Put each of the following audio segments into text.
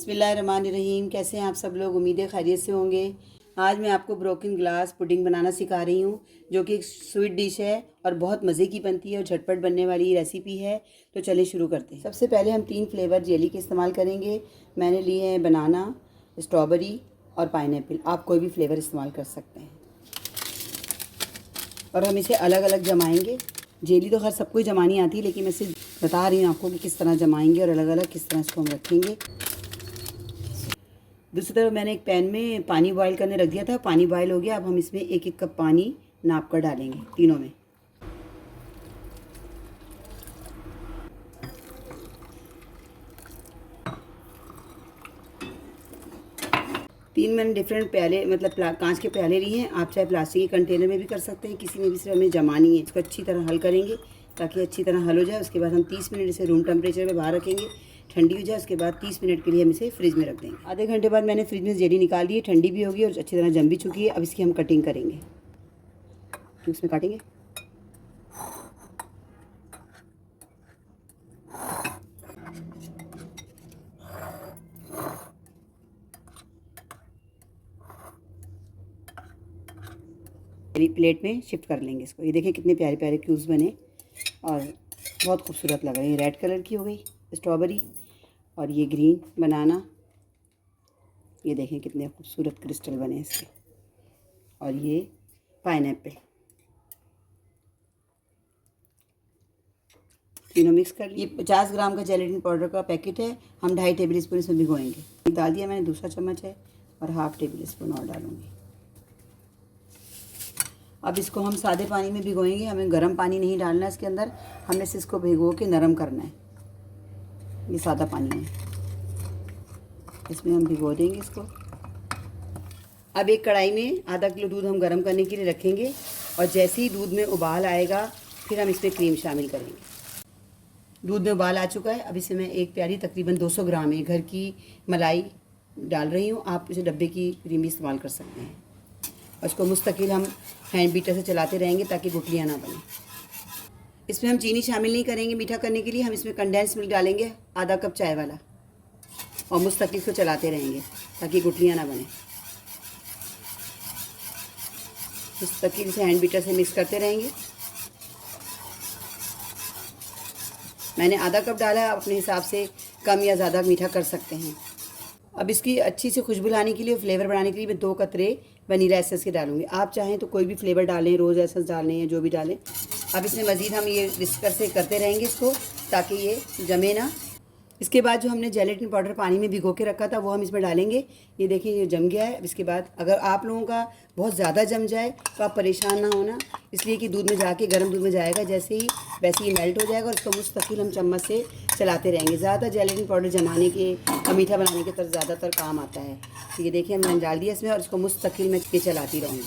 बिस्मिल्लाहिर्रहमानिर्रहीम। कैसे हैं आप सब लोग? उम्मीद है खैरियत से होंगे। आज मैं आपको ब्रोकन ग्लास पुडिंग बनाना सिखा रही हूँ, जो कि एक स्वीट डिश है और बहुत मज़े की बनती है और झटपट बनने वाली रेसिपी है। तो चलिए शुरू करते हैं। सबसे पहले हम 3 फ्लेवर जेली के इस्तेमाल करेंगे। मैंने लिए हैं बनाना, स्ट्रॉबेरी और पाइनएप्पल। आप कोई भी फ्लेवर इस्तेमाल कर सकते हैं और हम इसे अलग अलग जमाएंगे। जेली तो हर सबको ही जमानी आती है, लेकिन मैं सिर्फ बता रही हूँ आपको कि किस तरह जमाएंगे और अलग अलग किस तरह इसको हम रखेंगे। दूसरी तरफ मैंने एक पैन में पानी बॉईल करने रख दिया था। पानी बॉईल हो गया। अब हम इसमें 1-1 कप पानी नाप कर डालेंगे तीनों में। तीन मैंने डिफरेंट प्याले मतलब कांच के प्याले लिए हैं। आप चाहे प्लास्टिक के कंटेनर में भी कर सकते हैं, किसी में भी। सिर्फ हमें जमानी है। इसको अच्छी तरह हल करेंगे ताकि अच्छी तरह हल हो जाए। उसके बाद हम 30 मिनट इसे रूम टेम्परेचर में बाहर रखेंगे, ठंडी हो जाए। उसके बाद 30 मिनट के लिए हम इसे फ्रिज में रख देंगे। आधे घंटे बाद मैंने फ्रिज में जेली निकाल दी है, ठंडी भी होगी और अच्छी तरह जम भी चुकी है। अब इसकी हम कटिंग करेंगे, क्यूब्स में काटेंगे। प्लेट में शिफ्ट कर लेंगे इसको। ये देखिए कितने प्यारे प्यारे क्यूब्स बने और बहुत खूबसूरत लग रहा है। ये रेड कलर की हो गई स्ट्रॉबेरी और ये ग्रीन बनाना। ये देखें कितने खूबसूरत क्रिस्टल बने इसके। और ये पाइनएप्पल। तीनों मिक्स कर लिए। 50 ग्राम का जेलेटिन पाउडर का पैकेट है। हम 2.5 टेबल स्पून इसमें भिगोएंगे। डाल दिया मैंने, दूसरा चम्मच है और 1/2 टेबल स्पून और डालूंगी। अब इसको हम सादे पानी में भिगोएंगे। हमें गर्म पानी नहीं डालना है इसके अंदर। हमने से इसको भिगो के नरम करना है। ये सादा पानी है, इसमें हम भिगो देंगे इसको। अब एक कढ़ाई में आधा किलो दूध हम गर्म करने के लिए रखेंगे और जैसे ही दूध में उबाल आएगा फिर हम इसमें क्रीम शामिल करेंगे। दूध में उबाल आ चुका है। अब इसमें मैं एक प्याली तकरीबन 200 ग्राम है घर की मलाई डाल रही हूँ। आप इसे डब्बे की क्रीम भी इस्तेमाल कर सकते हैं। और इसको मुस्तकिल हम हैंड बीटर से चलाते रहेंगे ताकि गुठलियाँ ना बने। इसमें हम चीनी शामिल नहीं करेंगे मीठा करने के लिए। हम इसमें कंडेंस मिल्क डालेंगे, आधा कप चाय वाला, और मुस्तकिल इसको चलाते रहेंगे ताकि गुठलियाँ ना बने। मुस्तकिल से हैंड बीटर से मिक्स करते रहेंगे। मैंने आधा कप डाला है, आप अपने हिसाब से कम या ज़्यादा मीठा कर सकते हैं। अब इसकी अच्छी सी खुशबू लाने के लिए, फ्लेवर बढ़ाने के लिए मैं 2 कतरे वनीला एसेंस के डालूंगी। आप चाहें तो कोई भी फ्लेवर डालें, रोज़ एसेंस डालें या जो भी डालें। अब इसमें मज़ीद हम ये विस्कर से करते रहेंगे इसको ताकि ये जमे ना। इसके बाद जो हमने जेलेटिन पाउडर पानी में भिगो के रखा था वो हम इसमें डालेंगे। ये देखिए ये जम गया है। अब इसके बाद अगर आप लोगों का बहुत ज़्यादा जम जाए तो आप परेशान ना होना, इसलिए कि दूध में जाके गर्म दूध में जाएगा, जैसे ही वैसे ही मेल्ट हो जाएगा और इसको मुस्तकिल हम चम्मच से चलाते रहेंगे। ज़्यादा जेलेटिन पाउडर जमाने के और मीठा बनाने के तरफ ज़्यादातर काम आता है। तो ये देखिए मैंने डाल दिया इसमें और इसको मुस्तकिल मैं चलाती रहूँगी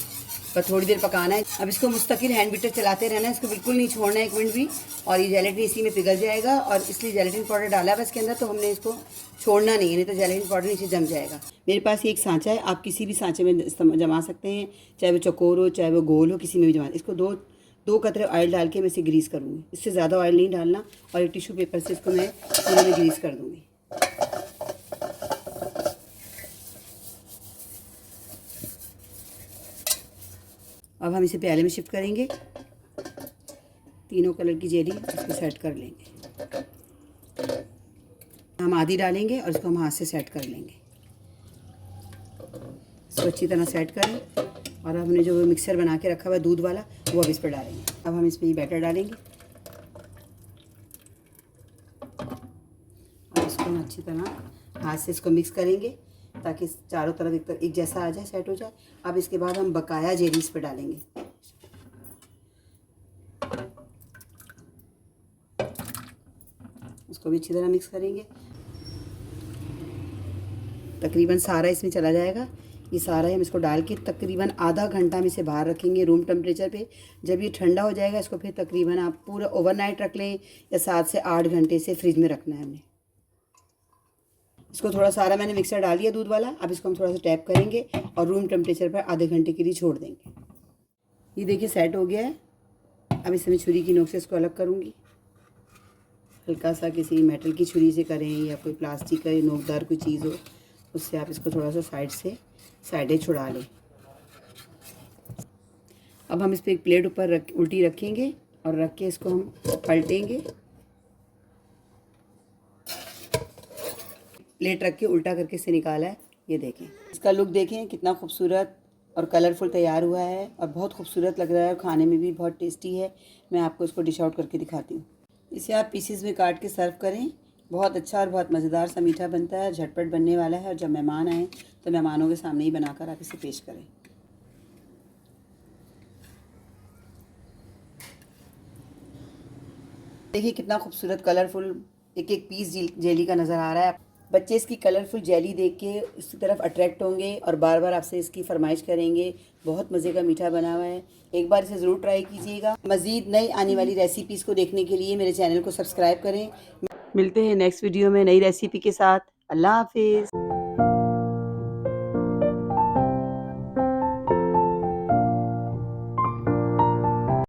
पर थोड़ी देर पकाना है। अब इसको मुस्तकिल हैंड बीटर चलाते रहना है, इसको बिल्कुल नहीं छोड़ना है 1 मिनट भी। और ये जेलेटिन इसी में पिघल जाएगा और इसलिए जेलेटिन पाउडर डाला है इसके अंदर, तो हमने इसको छोड़ना नहीं है, नहीं तो जेलेटिन पाउडर नीचे जम जाएगा। मेरे पास ये एक सांचा है, आप किसी भी सांचे में जमा सकते हैं, चाहे वो चौकोर हो चाहे वो गोल हो, किसी में भी जमा। इसको दो कतरे ऑयल डाल के मैं इसे ग्रीस करूँगी। इससे ज़्यादा ऑयल नहीं डालना और एक टिश्यू पेपर से इसको मैं पूरे में ग्रीस कर दूँगी। अब हम इसे प्याले में शिफ्ट करेंगे। तीनों कलर की जेली इसको सेट कर लेंगे। हम आधी डालेंगे और इसको हम हाथ से सेट कर लेंगे। इसको अच्छी तरह सेट करें और अब हमने जो मिक्सर बना के रखा हुआ है दूध वाला, वो अब इस पर डालेंगे। अब हम इसमें ये बैटर डालेंगे और इसको हम अच्छी तरह हाथ से इसको मिक्स करेंगे ताकि चारों तरफ एक जैसा आ जाए, सेट हो जाए। अब इसके बाद हम बकाया जेली इस पर डालेंगे। इसको भी अच्छी तरह मिक्स करेंगे। तकरीबन सारा इसमें चला जाएगा। ये सारा हम इसको डाल के तकरीबन आधा घंटा हम इसे बाहर रखेंगे रूम टेम्परेचर पे। जब ये ठंडा हो जाएगा इसको फिर तकरीबन आप पूरा ओवरनाइट रख लें या 7 से 8 घंटे से फ्रिज में रखना है हमने। इसको थोड़ा सारा मैंने मिक्सर डाल दिया दूध वाला। अब इसको हम थोड़ा सा टैप करेंगे और रूम टेम्परेचर पर आधे घंटे के लिए छोड़ देंगे। ये देखिए सेट हो गया है। अब इसे मैं छुरी की नोक से इसको अलग करूँगी। हल्का सा किसी मेटल की छुरी से करें या कोई प्लास्टिक का नोकदार कोई चीज़ हो, उससे आप इसको थोड़ा सा साइडें छुड़ा लें। अब हम इस पर एक प्लेट ऊपर उल्टी रखेंगे और रख के इसको हम पलटेंगे। प्लेट रख के उल्टा करके इसे निकाला है, ये देखें। इसका लुक देखें कितना खूबसूरत और कलरफुल तैयार हुआ है और बहुत खूबसूरत लग रहा है और खाने में भी बहुत टेस्टी है। मैं आपको इसको डिश आउट करके दिखाती हूँ। इसे आप पीसेस में काट के सर्व करें, बहुत अच्छा और बहुत मज़ेदार सा मीठा बनता है, झटपट बनने वाला है और जब मेहमान आएँ तो मेहमानों के सामने ही बनाकर आप इसे पेश करें। देखिए कितना खूबसूरत कलरफुल एक एक पीस जेली का नज़र आ रहा है। बच्चे इसकी कलरफुल जेली देख के इसकी तरफ अट्रैक्ट होंगे और बार बार आपसे इसकी फरमाइश करेंगे। बहुत मज़े का मीठा बना हुआ है, एक बार इसे ज़रूर ट्राई कीजिएगा। मज़ीद नई आने वाली रेसिपीज़ को देखने के लिए मेरे चैनल को सब्सक्राइब करें। मिलते हैं नेक्स्ट वीडियो में नई रेसिपी के साथ। अल्लाह हाफिज़।